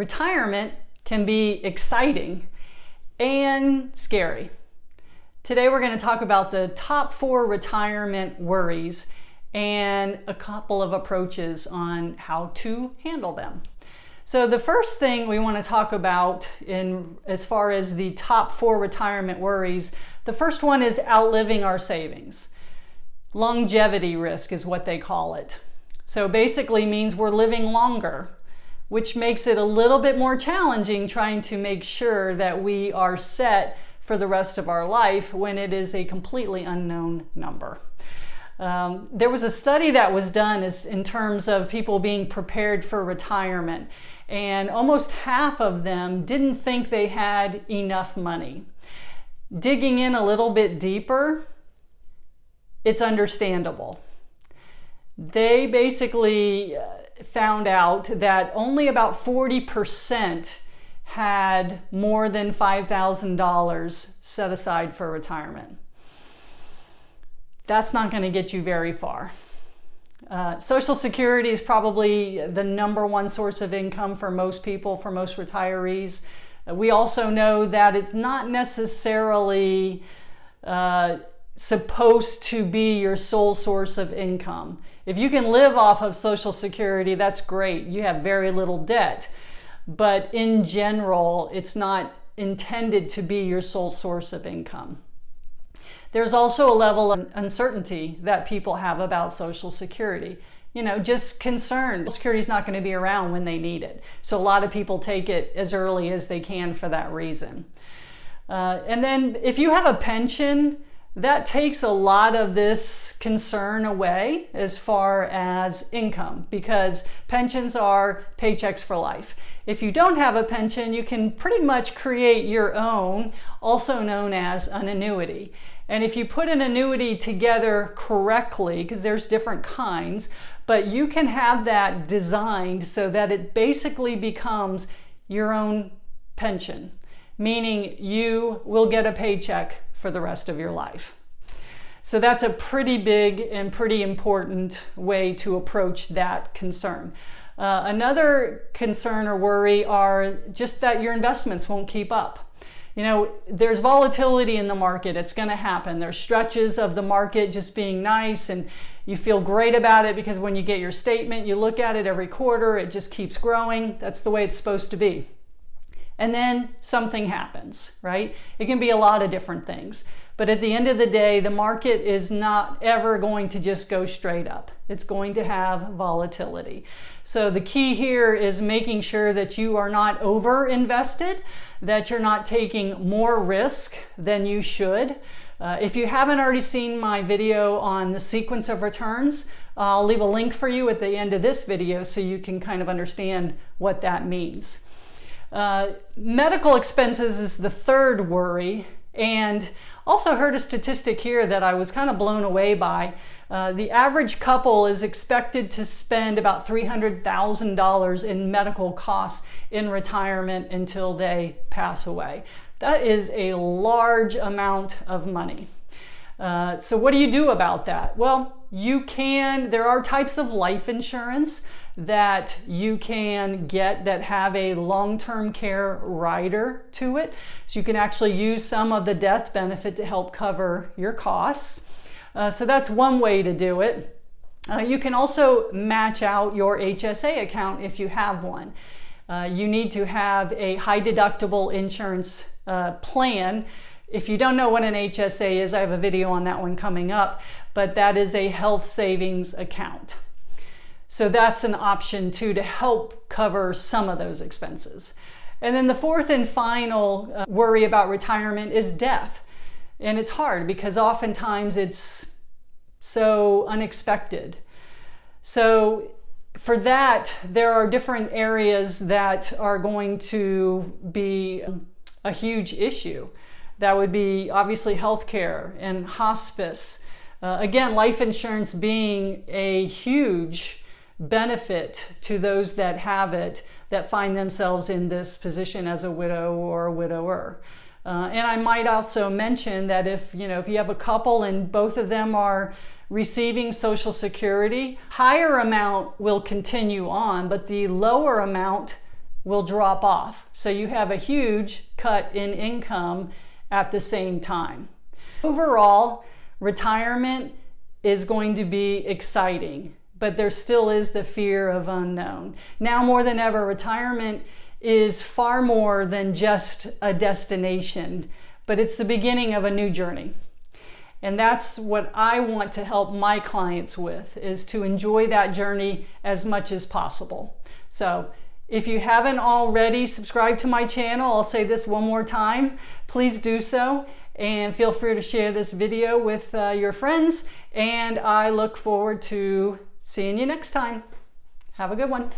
Retirement can be exciting and scary. Today we're going to talk about the top 4 retirement worries and a couple of approaches on how to handle them. So the first thing we want to talk about as far as the top 4 retirement worries, the first one is outliving our savings. Longevity risk is what they call it. So basically means we're living longer, which makes it a little bit more challenging trying to make sure that we are set for the rest of our life when it is a completely unknown number. There was a study that was done in terms of people being prepared for retirement, and almost half of them didn't think they had enough money. Digging in a little bit deeper, it's understandable. They basically found out that only about 40% had more than $5,000 set aside for retirement. That's not going to get you very far. Social Security is probably the number one source of income for most people, for most retirees. We also know that it's not necessarily supposed to be your sole source of income. If you can live off of Social Security, that's great. You have very little debt. But in general, it's not intended to be your sole source of income. There's also a level of uncertainty that people have about Social Security. Just concerned. Social Security is not going to be around when they need it. So a lot of people take it as early as they can for that reason. And then if you have a pension, that takes a lot of this concern away as far as income, because pensions are paychecks for life. If you don't have a pension, you can pretty much create your own, also known as an annuity. And if you put an annuity together correctly, because there's different kinds, but you can have that designed so that it basically becomes your own pension, meaning you will get a paycheck for the rest of your life. So that's a pretty big and pretty important way to approach that concern. Another concern or worry are just that your investments won't keep up. There's volatility in the market. It's going to happen. There's stretches of the market just being nice and you feel great about it because when you get your statement, you look at it every quarter, it just keeps growing. That's the way it's supposed to be. And then something happens, right? It can be a lot of different things. But at the end of the day, the market is not ever going to just go straight up. It's going to have volatility. So the key here is making sure that you are not over-invested, that you're not taking more risk than you should. If you haven't already seen my video on the sequence of returns, I'll leave a link for you at the end of this video so you can kind of understand what that means. Medical expenses is the third worry, and also heard a statistic here that I was kind of blown away by. The average couple is expected to spend about $300,000 in medical costs in retirement until they pass away. That is a large amount of money. So what do you do about that? Well, there are types of life insurance that you can get that have a long-term care rider to it. So you can actually use some of the death benefit to help cover your costs. So that's one way to do it. You can also match out your HSA account if you have one. You need to have a high deductible insurance plan. If you don't know what an HSA is, I have a video on that one coming up, but that is a health savings account. So that's an option too to help cover some of those expenses. And then the fourth and final worry about retirement is death. And it's hard because oftentimes it's so unexpected. So for that, there are different areas that are going to be a huge issue. That would be obviously healthcare and hospice. Again, life insurance being a huge benefit to those that have it, that find themselves in this position as a widow or a widower. And I might also mention that if you have a couple and both of them are receiving Social Security, higher amount will continue on, but the lower amount will drop off. So you have a huge cut in income at the same time. Overall, retirement is going to be exciting, but there still is the fear of unknown. Now more than ever, retirement is far more than just a destination, but it's the beginning of a new journey. And that's what I want to help my clients with, is to enjoy that journey as much as possible. So if you haven't already subscribed to my channel, I'll say this one more time, please do so. And feel free to share this video with your friends. And I look forward to seeing you next time. Have a good one.